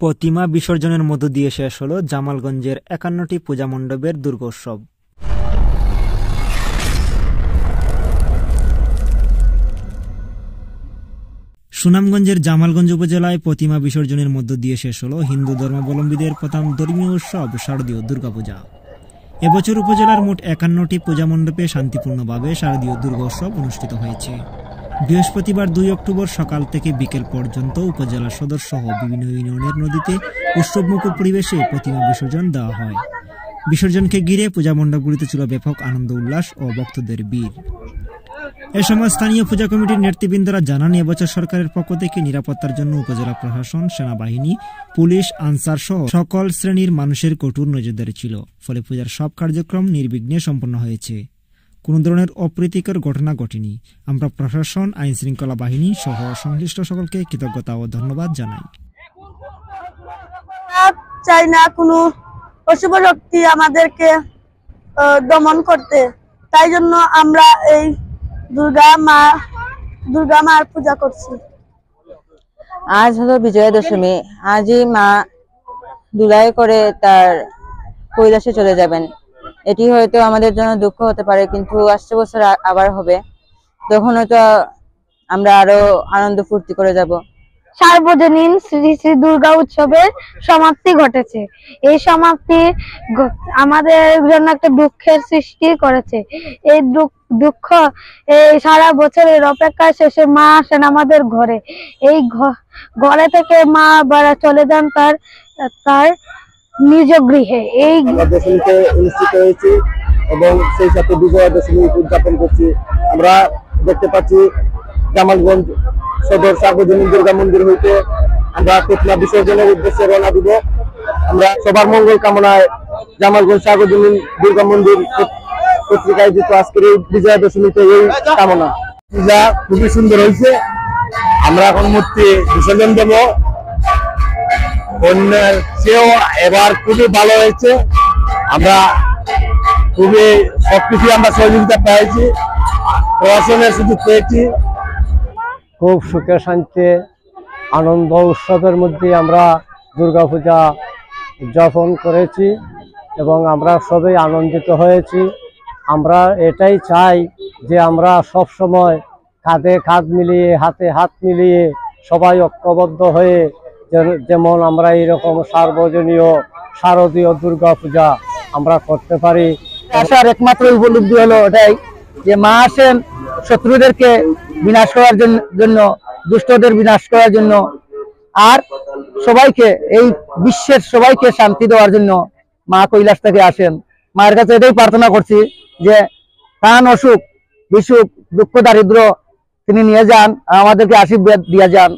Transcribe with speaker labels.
Speaker 1: প্রতিমা বিসর্জনের মধ্য দিয়ে শেষ হলো জামালগঞ্জের ৫১টি পূজা মণ্ডপের দুর্গোৎসব। সুনামগঞ্জের জামালগঞ্জ উপজেলায় প্রতিমা বিসর্জনের মধ্য দিয়ে শেষ হলো হিন্দু ধর্মাবলম্বীদের প্রথম ধর্মীয় উৎসব শারদীয় দুর্গাপূজা। এবছর উপজেলার মোট ৫১টি পূজা মণ্ডপে শান্তিপূর্ণভাবে শারদীয় দুর্গোৎসব অনুষ্ঠিত হয়েছে। বৃহস্পতিবার ২ অক্টোবর সকাল থেকে বিকেল পর্যন্ত উপজেলা সদর সহ বিভিন্ন ইউনিয়নের নদীতে উৎসবমুখর পরিবেশে প্রতিমা বিসর্জন দেওয়া হয়। বিসর্জনকে ঘিরে পূজা মণ্ডপগুলিতে ছিল ব্যাপক আনন্দ উল্লাস ও ভক্তদের ভিড়। এ সময় স্থানীয় পূজা কমিটির নেতৃবৃন্দরা জানান, এবছর সরকারের পক্ষ থেকে নিরাপত্তার জন্য উপজেলা প্রশাসন, সেনাবাহিনী, পুলিশ, আনসার সহ সকল শ্রেণীর মানুষের কঠোর নজরদারি ছিল। ফলে পূজার সব কার্যক্রম নির্বিঘ্নে সম্পন্ন হয়েছে। কোনো ধরনের অপ্রীতিকর ঘটনা ঘটেনি। আমরা প্রশাসন, আইন শৃঙ্খলা বাহিনী সহ সংশ্লিষ্ট সকলকে কৃতজ্ঞতা ও ধন্যবাদ জানাই।
Speaker 2: চাই না কোনো অশুভ শক্তি আমাদেরকে দমন করতে, তাই জন্য আমরা এই দুর্গা মার পূজা করছি।
Speaker 3: আজ হলো বিজয়া দশমী। আজই মা দুলাই করে তার কৈলাসে চলে যাবেন। এটি হয়তো আমাদের জন্য দুঃখ হতে পারে, কিন্তু আসছে বছর আবার হবে, তখন হয়তো আমরা আরো আনন্দ ফুর্তি করে যাব।
Speaker 2: সার্বজনীন শ্রী শ্রী দুর্গা উৎসবের সমাপ্তি ঘটেছে। এই সমাপ্তি আমাদের জন্য একটা দুঃখের সৃষ্টি করেছে। এই দুঃখ এই সারা বছরের অপেক্ষা শেষে মা আসেন আমাদের ঘরে। এই ঘরে থেকে মা আবার চলে যান তার নিজ গৃহে। এই
Speaker 4: দশমীতে অনুষ্ঠিত হয়েছে এবং সেই সাথে বিজয়া দশমী উদযাপন করছি। আমরা দেখতে পাচ্ছি জামালগঞ্জ সদর সার্বজনীন দুর্গা মন্দির হইতে আমরা প্রতিমা বিসর্জনের উদ্দেশ্যে রওনা দিব। আমরা সবার মঙ্গল কামনায় জামালগঞ্জ সার্বজনীন দুর্গা মন্দির পত্রিকায় দিত আজকের এই বিজয়া দশমীতে এই কামনা। পূজা খুবই সুন্দর হয়েছে। আমরা এখন মূর্তি বিসর্জন দেব। অন্যের চেয়েও এবার খুবই ভালো হয়েছে। আমরা খুবই সবকিছু আমরা সহযোগিতা পেয়েছি, প্রশাসনের সুযোগ পেয়েছি। খুব সুখে শান্তি আনন্দ উৎসবের মধ্যে আমরা দুর্গাপূজা উদযাপন করেছি এবং আমরা সবাই আনন্দিত হয়েছি। আমরা এটাই চাই যে আমরা সব সময় কাঁধে কাঁধ মিলিয়ে, হাতে হাত মিলিয়ে সবাই ঐক্যবদ্ধ হয়ে যেমন আমরা এইরকম সার্বজনীয় শারদীয় দুর্গাপূজা আমরা করতে পারি।
Speaker 5: আসার একমাত্র উপলব্ধি হলো এটাই যে মা আসেন শত্রুদেরকে বিনাশ করার জন্য, দুষ্টদের বিনাশ করার জন্য, আর সবাইকে এই বিশ্বের সবাইকে শান্তি দেওয়ার জন্য মা কৈলাস থেকে আসেন। মায়ের কাছে এটাই প্রার্থনা করছি যে প্রাণ, অসুখ, বিসুখ, দুঃখ, দারিদ্র তিনি নিয়ে যান, আমাদেরকে আশীর্বাদ দিয়ে যান।